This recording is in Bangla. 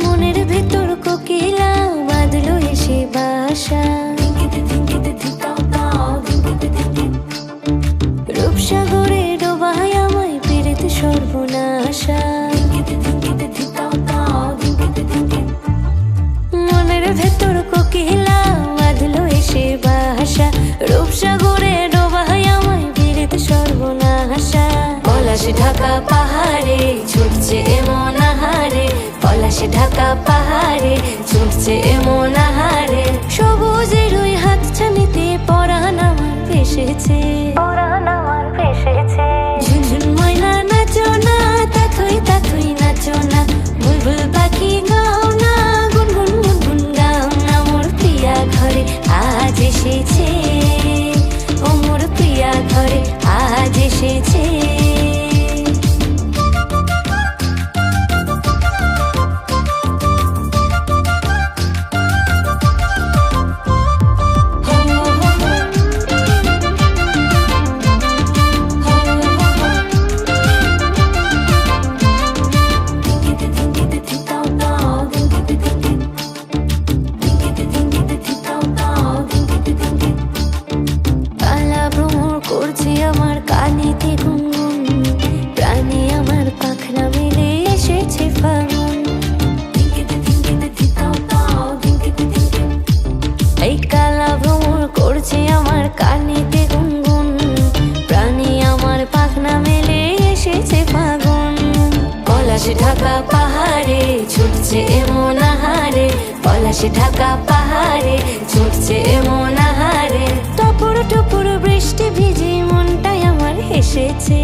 মনের ভেতর কোকিলা বাঁধলো এসে বাসা, রূপসাগরে ডোবায় আমায় পেরেতে সর্বনাশা। মনের ভেতর কোকিলা বাঁধলো এসে বাসা, রূপসাগরে ডোবায় আমায় পেরেতে সর্বনাশা। পলাশ ঢাকা পাহাড়ে ছুটছে এমন আহারে, পলাশ ঢাকা পাহাড়ে ছুটছে এমন আহারে। সবুজের ওই হাতছানিতে পরাণ আমার ভেসেছে, ঝুনঝুন ময়না নাচো না, তাথই তাথই নাচো না, বুলবুল পাখি গাও না, গুনগুন গুনগুন গাও না। মোর প্রিয়া ঘরে আজ এসেছে, ও মোর প্রিয়া ঘরে আজ এসেছে। করছে আমার কানেতে গুনগুন, প্রাণে আমার পাখনা মেলে এসেছে ফাগুন। এই কালা ভ্রমর করছে আমার কানেতে গুনগুন, প্রাণে আমার পাখনা মেলে এসেছে ফাগুন। পলাশ ঢাকা পাহাড়ে ছুটছে এমন আহারে, পলাশ ঢাকা পাহাড়ে ছুটছে এমন আহারে। টপুর টপুর বৃষ্টি ভিজে মনটাই আমার হেসেছে।